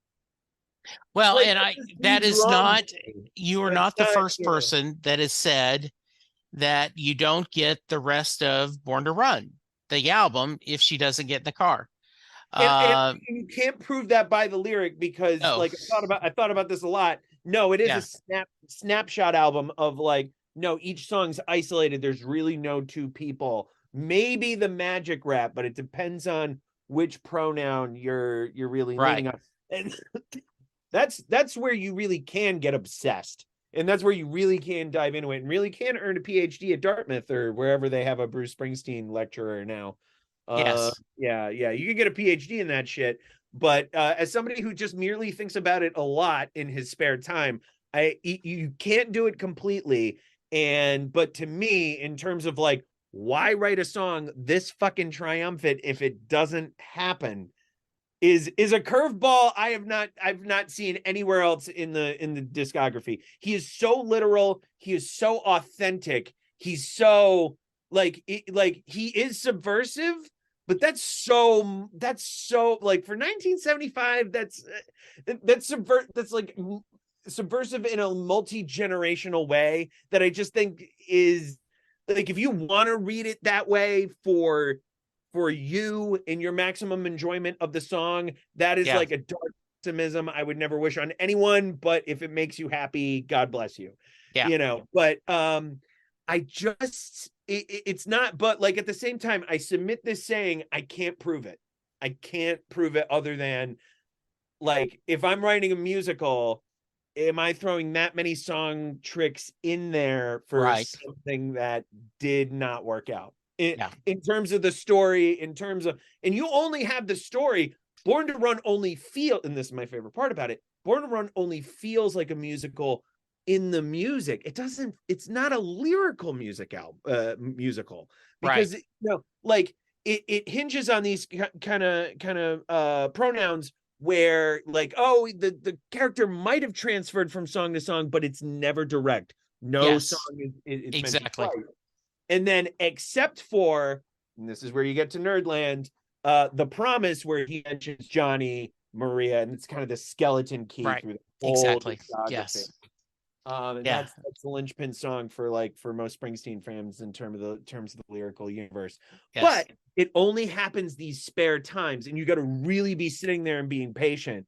Well, and that is not, you are not the first person that has said that you don't get the rest of Born to Run, the album, if she doesn't get in the car. And you can't prove that by the lyric because I thought about this a lot. No, it is a snapshot album of like, no, each song's isolated. There's really no two people. Maybe the magic rap, but it depends on which pronoun you're really leaning on. And that's where you really can get obsessed. And that's where you really can dive into it and really can earn a PhD at Dartmouth or wherever they have a Bruce Springsteen lecturer now. Yes. Yeah. You can get a PhD in that shit. But as somebody who just merely thinks about it a lot in his spare time, you can't do it completely. But to me, in terms of like, why write a song this fucking triumphant if it doesn't happen is a curveball I've not seen anywhere else in the discography. He is so literal. He is so authentic. He's so he is subversive. But that's so like for 1975, that's like subversive in a multi-generational way that I just think is like, if you want to read it that way for you and your maximum enjoyment of the song, that is like a dark optimism I would never wish on anyone, but if it makes you happy, God bless you. But I just, it's not, but like at the same time, I submit this saying, I can't prove it. I can't prove it other than like, if I'm writing a musical, am I throwing that many song tricks in there for something that did not work out? In terms of the story, in terms of, and you only have the story. Born to Run only and this is my favorite part about it, Born to Run only feels like a musical in the music. It's not a lyrical musical because it hinges on these kind of pronouns where like, oh, the character might have transferred from song to song, but it's never direct. No song is exactly. And then except for, and this is where you get to Nerdland, The Promise, where he mentions Johnny Maria, and it's kind of the skeleton key Right. through the whole Exactly. discography. Yes. And Yeah. that's the linchpin song for most Springsteen fans in terms of the lyrical universe. Yes. But it only happens these spare times, and you got to really be sitting there and being patient,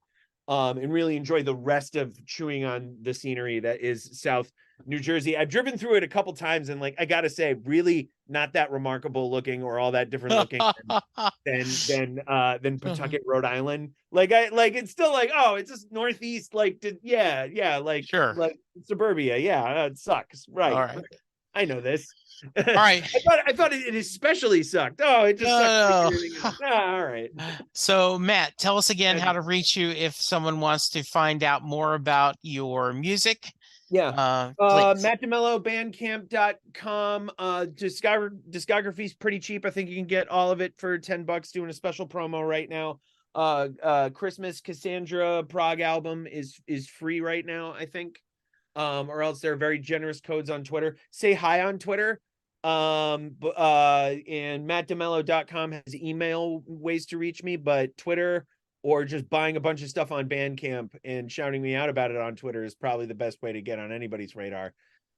and really enjoy the rest of chewing on the scenery that is South New Jersey. I've driven through it a couple times, and like I gotta say, really not that remarkable looking or all that different looking than Pawtucket, Rhode Island. Like it's still like, oh, it's just northeast, like Sure. like suburbia. Yeah, it sucks. Right. All right. I know this. All right. I thought it especially sucked. Oh, it just sucks. No. All right. So, Matt, tell us again how to reach you if someone wants to find out more about your music. Yeah. Please. Matt DeMello, bandcamp.com. Discography's pretty cheap. I think you can get all of it for $10 doing a special promo right now. Christmas Cassandra Prague album is free right now, I think. Or else there are very generous codes on Twitter. Say hi on Twitter. And mattdemello.com has email ways to reach me, but Twitter or just buying a bunch of stuff on Bandcamp and shouting me out about it on Twitter is probably the best way to get on anybody's radar.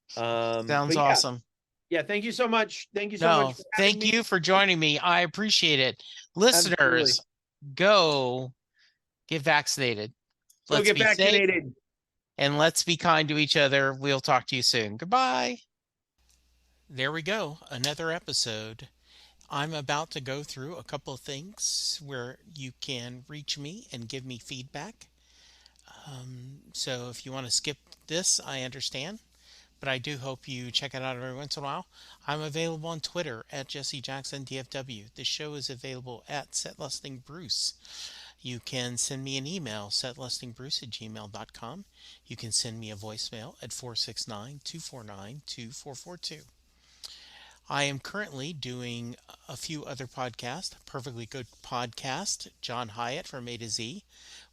Sounds awesome. Yeah, thank you so much. Thank you so much. Thank you for joining me. I appreciate it. Listeners, Absolutely. go get vaccinated. Go get vaccinated. Safe, and let's be kind to each other. We'll talk to you soon. Goodbye. There we go. Another episode. I'm about to go through a couple of things where you can reach me and give me feedback. So if you want to skip this, I understand. But I do hope you check it out every once in a while. I'm available on Twitter at Jesse Jackson DFW. The show is available at setlistingbruce. You can send me an email, setlistingbruce@gmail.com. You can send me a voicemail at 469-249-2442. I am currently doing a few other podcasts. Perfectly Good Podcast, John Hyatt from A to Z,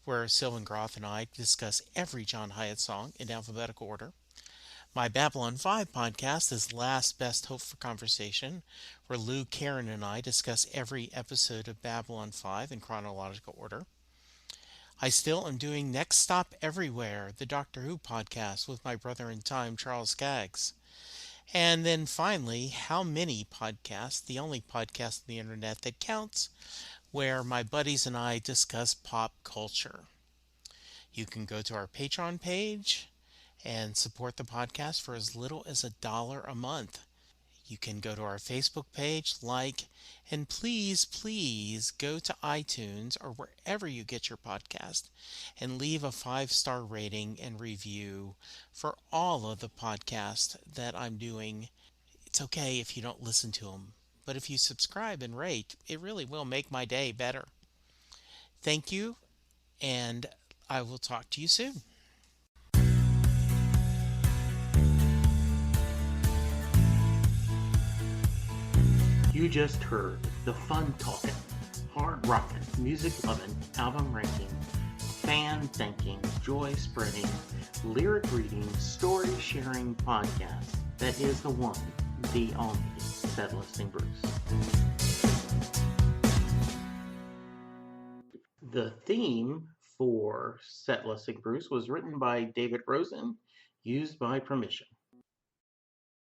where Sylvan Groth and I discuss every John Hyatt song in alphabetical order. My Babylon 5 podcast is Last Best Hope for Conversation, where Lou, Karen, and I discuss every episode of Babylon 5 in chronological order. I still am doing Next Stop Everywhere, the Doctor Who podcast with my brother in time, Charles Skaggs. And then finally, How Many Podcasts, the only podcast on the internet that counts, where my buddies and I discuss pop culture. You can go to our Patreon page and support the podcast for as little as $1 a month. You can go to our Facebook page, and please go to iTunes or wherever you get your podcast and leave a 5-star rating and review for all of the podcasts that I'm doing. It's okay if you don't listen to them, but if you subscribe and rate, it really will make my day better. Thank you, and I will talk to you soon. You just heard the fun talking, hard rocking, music loving, album ranking, fan thinking, joy spreading, lyric reading, story sharing podcast that is the one, the only Set Listing Bruce. The theme for Set Listing Bruce was written by David Rosen, used by permission.